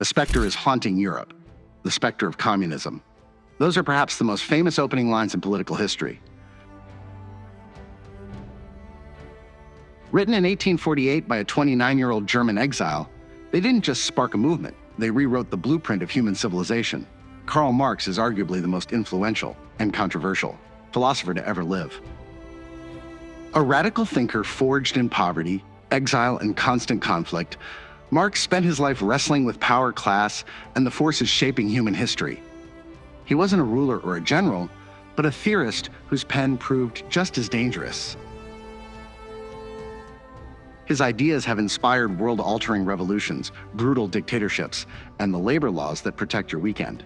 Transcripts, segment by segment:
A specter is haunting Europe, the specter of communism. Those are perhaps the most famous opening lines in political history. Written in 1848 by a 29-year-old German exile, they didn't just spark a movement, they rewrote the blueprint of human civilization. Karl Marx is arguably the most influential and controversial philosopher to ever live. A radical thinker forged in poverty, exile, and constant conflict, Marx spent his life wrestling with power, class, and the forces shaping human history. He wasn't a ruler or a general, but a theorist whose pen proved just as dangerous. His ideas have inspired world-altering revolutions, brutal dictatorships, and the labor laws that protect your weekend.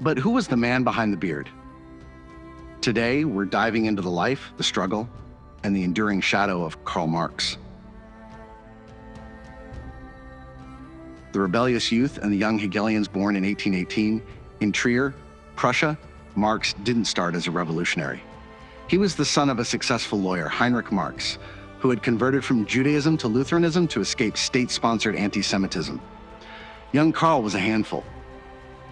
But who was the man behind the beard? Today, we're diving into the life, the struggle, and the enduring shadow of Karl Marx. The rebellious youth and the Young Hegelians born in 1818 in Trier, Prussia, Marx didn't start as a revolutionary. He was the son of a successful lawyer, Heinrich Marx, who had converted from Judaism to Lutheranism to escape state-sponsored anti-Semitism. Young Karl was a handful.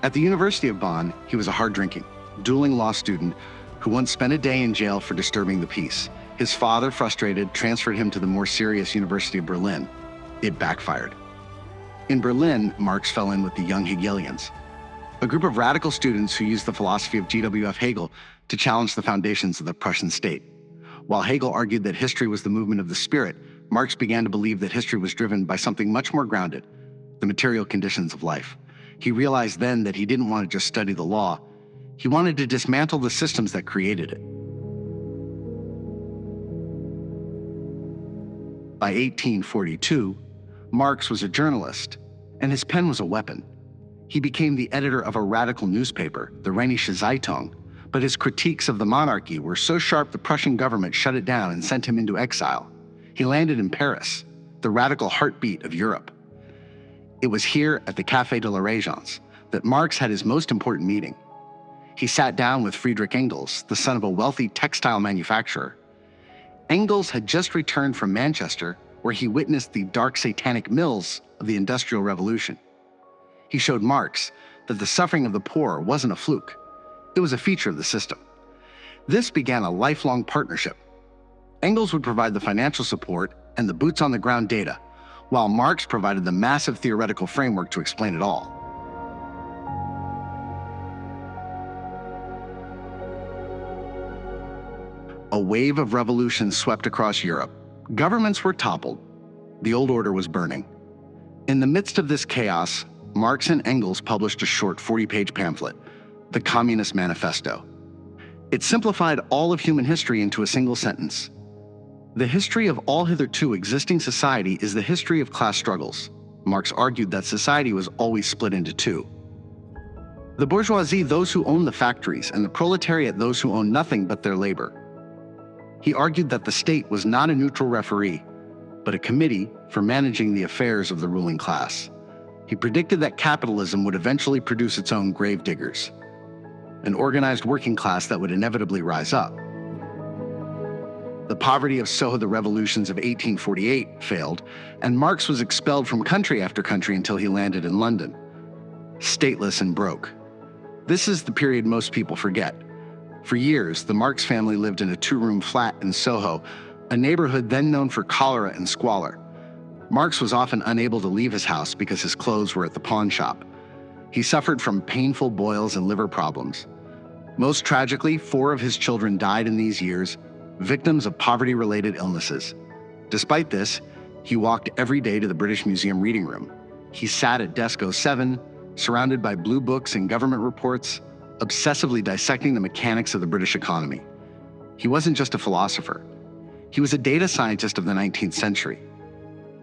At the University of Bonn, he was a hard-drinking, dueling law student who once spent a day in jail for disturbing the peace. His father, frustrated, transferred him to the more serious University of Berlin. It backfired. In Berlin, Marx fell in with the Young Hegelians, a group of radical students who used the philosophy of G.W.F. Hegel to challenge the foundations of the Prussian state. While Hegel argued that history was the movement of the spirit, Marx began to believe that history was driven by something much more grounded, the material conditions of life. He realized then that he didn't want to just study the law. He wanted to dismantle the systems that created it. By 1842, Marx was a journalist, and his pen was a weapon. He became the editor of a radical newspaper, the Rheinische Zeitung, but his critiques of the monarchy were so sharp the Prussian government shut it down and sent him into exile. He landed in Paris, the radical heartbeat of Europe. It was here at the Café de la Régence that Marx had his most important meeting. He sat down with Friedrich Engels, the son of a wealthy textile manufacturer. Engels had just returned from Manchester, where he witnessed the dark satanic mills of the Industrial Revolution. He showed Marx that the suffering of the poor wasn't a fluke. It was a feature of the system. This began a lifelong partnership. Engels would provide the financial support and the boots-on-the-ground data, while Marx provided the massive theoretical framework to explain it all. A wave of revolutions swept across Europe. Governments were toppled. The old order was burning. In the midst of this chaos, Marx and Engels published a short 40-page pamphlet, the Communist Manifesto. It simplified all of human history into a single sentence. The history of all hitherto existing society is the history of class struggles. Marx argued that society was always split into two. The bourgeoisie, those who own the factories, and the proletariat, those who own nothing but their labor. He argued that the state was not a neutral referee, but a committee for managing the affairs of the ruling class. He predicted that capitalism would eventually produce its own gravediggers, an organized working class that would inevitably rise up. The poverty of so the revolutions of 1848 failed, and Marx was expelled from country after country until he landed in London, stateless and broke. This is the period most people forget. For years, the Marx family lived in a two-room flat in Soho, a neighborhood then known for cholera and squalor. Marx was often unable to leave his house because his clothes were at the pawn shop. He suffered from painful boils and liver problems. Most tragically, 4 of his children died in these years, victims of poverty-related illnesses. Despite this, he walked every day to the British Museum reading room. He sat at desk 07, surrounded by blue books and government reports, obsessively dissecting the mechanics of the British economy. He wasn't just a philosopher. He was a data scientist of the 19th century,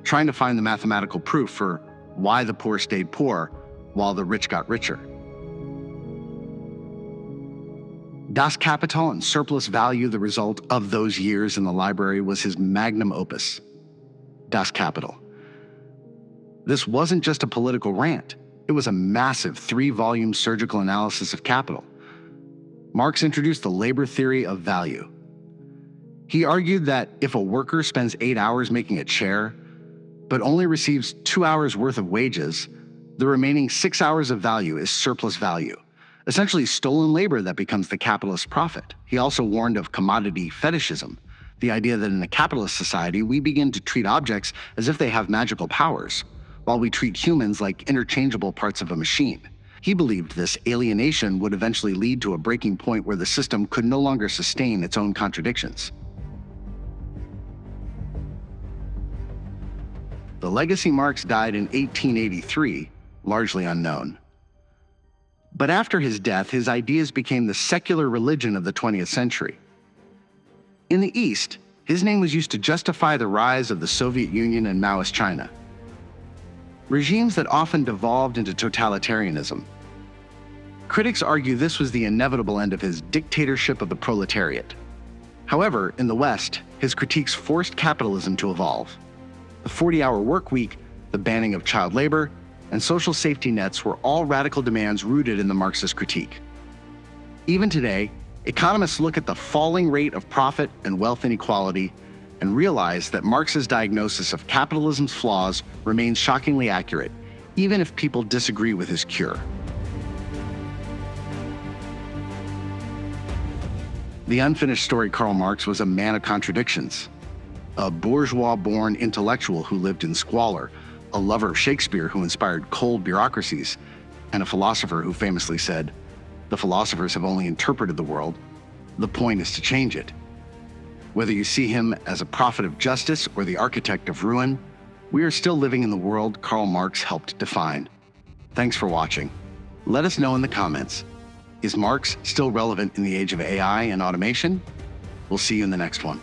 trying to find the mathematical proof for why the poor stayed poor while the rich got richer. Das Kapital and Surplus Value, the result of those years in the library, was his magnum opus, Das Kapital. This wasn't just a political rant. It was a massive 3-volume surgical analysis of capital. Marx introduced the labor theory of value. He argued that if a worker spends 8 hours making a chair, but only receives 2 hours worth of wages, the remaining 6 hours of value is surplus value, essentially stolen labor that becomes the capitalist's profit. He also warned of commodity fetishism, the idea that in a capitalist society, we begin to treat objects as if they have magical powers, while we treat humans like interchangeable parts of a machine. He believed this alienation would eventually lead to a breaking point where the system could no longer sustain its own contradictions. The legacy Marx died in 1883, largely unknown. But after his death, his ideas became the secular religion of the 20th century. In the East, his name was used to justify the rise of the Soviet Union and Maoist China, regimes that often devolved into totalitarianism. Critics argue this was the inevitable end of his dictatorship of the proletariat. However, in the West, his critiques forced capitalism to evolve. The 40-hour work week, the banning of child labor, and social safety nets were all radical demands rooted in the Marxist critique. Even today, economists look at the falling rate of profit and wealth inequality and realize that Marx's diagnosis of capitalism's flaws remains shockingly accurate, even if people disagree with his cure. The unfinished story Karl Marx was a man of contradictions. A bourgeois-born intellectual who lived in squalor, a lover of Shakespeare who inspired cold bureaucracies, and a philosopher who famously said, "The philosophers have only interpreted the world. The point is to change it." Whether you see him as a prophet of justice or the architect of ruin, we are still living in the world Karl Marx helped define. Thanks for watching. Let us know in the comments. Is Marx still relevant in the age of AI and automation? We'll see you in the next one.